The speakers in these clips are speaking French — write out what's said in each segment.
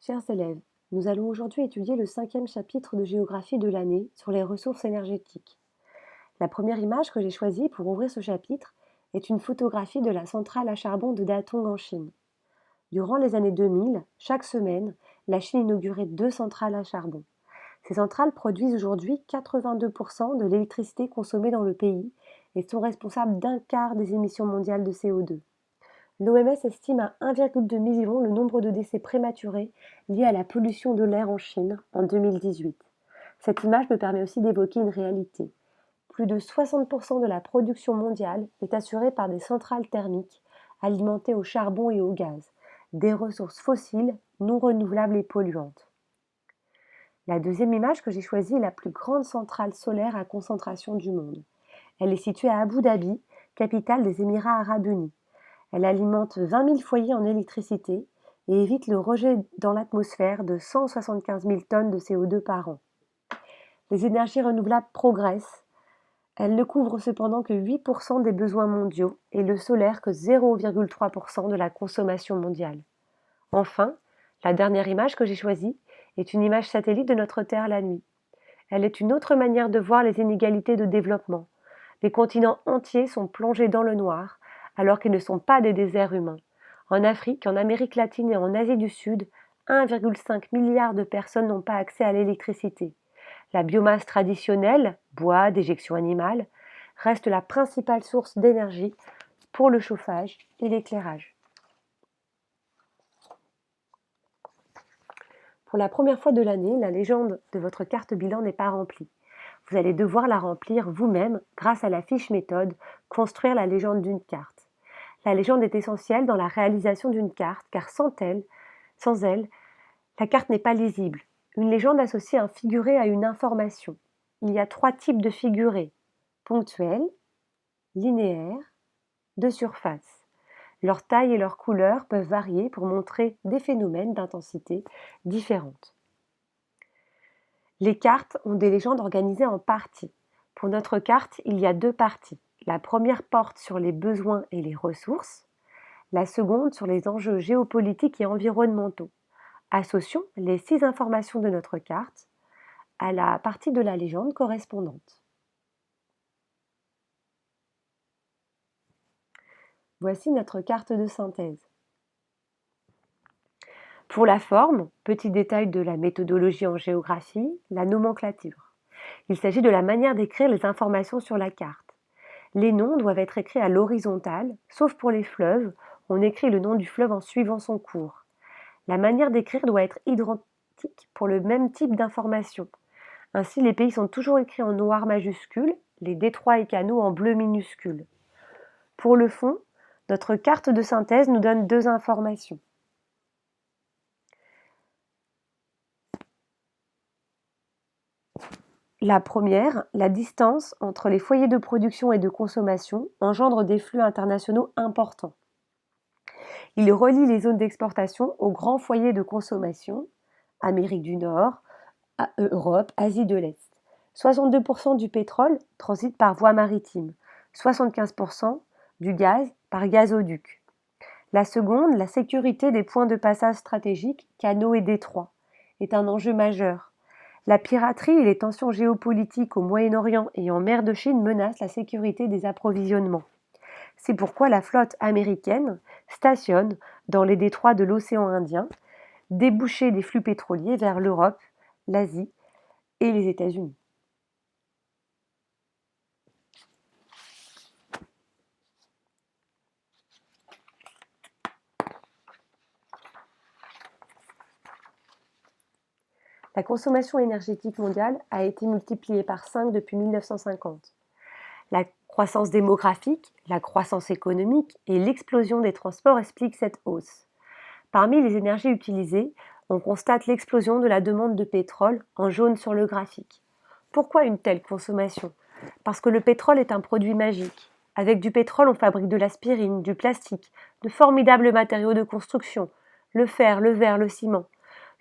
Chers élèves, nous allons aujourd'hui étudier le 5e chapitre de géographie de l'année sur les ressources énergétiques. La première image que j'ai choisie pour ouvrir ce chapitre est une photographie de la centrale à charbon de Datong en Chine. Durant les années 2000, chaque semaine, la Chine inaugurait 2 centrales à charbon. Ces centrales produisent aujourd'hui 82% de l'électricité consommée dans le pays et sont responsables d'un quart des émissions mondiales de CO2. L'OMS estime à 1,2 million le nombre de décès prématurés liés à la pollution de l'air en Chine en 2018. Cette image me permet aussi d'évoquer une réalité. Plus de 60% de la production mondiale est assurée par des centrales thermiques alimentées au charbon et au gaz, des ressources fossiles non renouvelables et polluantes. La deuxième image que j'ai choisie est la plus grande centrale solaire à concentration du monde. Elle est située à Abu Dhabi, capitale des Émirats arabes unis. Elle alimente 20 000 foyers en électricité et évite le rejet dans l'atmosphère de 175 000 tonnes de CO2 par an. Les énergies renouvelables progressent. Elles ne couvrent cependant que 8% des besoins mondiaux et le solaire que 0,3% de la consommation mondiale. Enfin, la dernière image que j'ai choisie est une image satellite de notre Terre la nuit. Elle est une autre manière de voir les inégalités de développement. Les continents entiers sont plongés dans le noir, alors qu'ils ne sont pas des déserts humains. En Afrique, en Amérique latine et en Asie du Sud, 1,5 milliard de personnes n'ont pas accès à l'électricité. La biomasse traditionnelle, bois, déjection animale, reste la principale source d'énergie pour le chauffage et l'éclairage. Pour la première fois de l'année, la légende de votre carte bilan n'est pas remplie. Vous allez devoir la remplir vous-même grâce à la fiche méthode « Construire la légende d'une carte ». La légende est essentielle dans la réalisation d'une carte car sans elle, la carte n'est pas lisible. Une légende associe un figuré à une information. Il y a 3 types de figurés: ponctuel, linéaire, de surface. Leur taille et leur couleur peuvent varier pour montrer des phénomènes d'intensité différentes. Les cartes ont des légendes organisées en parties. Pour notre carte, il y a 2 parties. La première porte sur les besoins et les ressources, la seconde sur les enjeux géopolitiques et environnementaux. Associons les 6 informations de notre carte à la partie de la légende correspondante. Voici notre carte de synthèse. Pour la forme, petit détail de la méthodologie en géographie, la nomenclature. Il s'agit de la manière d'écrire les informations sur la carte. Les noms doivent être écrits à l'horizontale, sauf pour les fleuves, on écrit le nom du fleuve en suivant son cours. La manière d'écrire doit être identique pour le même type d'information. Ainsi, les pays sont toujours écrits en noir majuscule, les détroits et canaux en bleu minuscule. Pour le fond, notre carte de synthèse nous donne 2 informations. La première, la distance entre les foyers de production et de consommation engendre des flux internationaux importants. Il relie les zones d'exportation aux grands foyers de consommation, Amérique du Nord, Europe, Asie de l'Est. 62% du pétrole transite par voie maritime, 75% du gaz par gazoduc. La seconde, la sécurité des points de passage stratégiques, canaux et détroits, est un enjeu majeur. La piraterie et les tensions géopolitiques au Moyen-Orient et en mer de Chine menacent la sécurité des approvisionnements. C'est pourquoi la flotte américaine stationne dans les détroits de l'océan Indien, débouchés des flux pétroliers vers l'Europe, l'Asie et les États-Unis. La consommation énergétique mondiale a été multipliée par 5 depuis 1950. La croissance démographique, la croissance économique et l'explosion des transports expliquent cette hausse. Parmi les énergies utilisées, on constate l'explosion de la demande de pétrole en jaune sur le graphique. Pourquoi une telle consommation? Parce que le pétrole est un produit magique. Avec du pétrole, on fabrique de l'aspirine, du plastique, de formidables matériaux de construction, le fer, le verre, le ciment.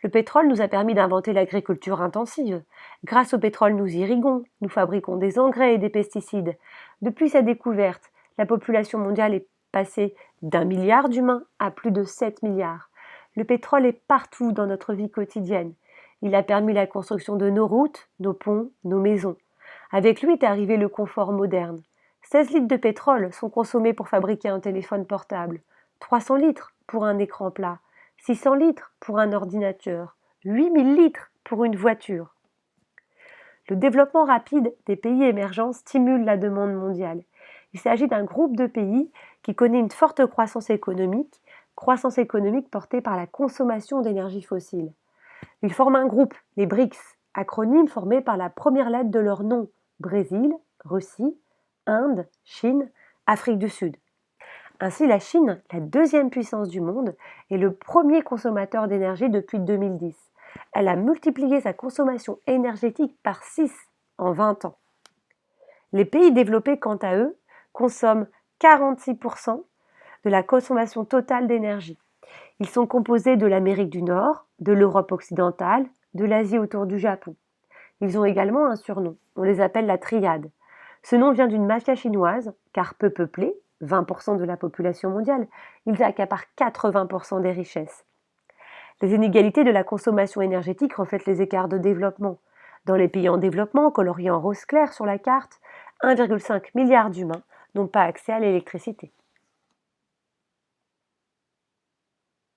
Le pétrole nous a permis d'inventer l'agriculture intensive. Grâce au pétrole, nous irriguons, nous fabriquons des engrais et des pesticides. Depuis sa découverte, la population mondiale est passée d'1 milliard d'humains à plus de 7 milliards. Le pétrole est partout dans notre vie quotidienne. Il a permis la construction de nos routes, nos ponts, nos maisons. Avec lui est arrivé le confort moderne. 16 litres de pétrole sont consommés pour fabriquer un téléphone portable, 300 litres pour un écran plat, 600 litres pour un ordinateur, 8000 litres pour une voiture. Le développement rapide des pays émergents stimule la demande mondiale. Il s'agit d'un groupe de pays qui connaît une forte croissance économique portée par la consommation d'énergie fossile. Ils forment un groupe, les BRICS, acronyme formé par la première lettre de leur nom, Brésil, Russie, Inde, Chine, Afrique du Sud. Ainsi, la Chine, la deuxième puissance du monde, est le premier consommateur d'énergie depuis 2010. Elle a multiplié sa consommation énergétique par 6 en 20 ans. Les pays développés, quant à eux, consomment 46% de la consommation totale d'énergie. Ils sont composés de l'Amérique du Nord, de l'Europe occidentale, de l'Asie autour du Japon. Ils ont également un surnom, on les appelle la triade. Ce nom vient d'une mafia chinoise, car peu peuplée, 20% de la population mondiale, ils accaparent 80% des richesses. Les inégalités de la consommation énergétique reflètent les écarts de développement. Dans les pays en développement, coloriés en rose clair sur la carte, 1,5 milliard d'humains n'ont pas accès à l'électricité.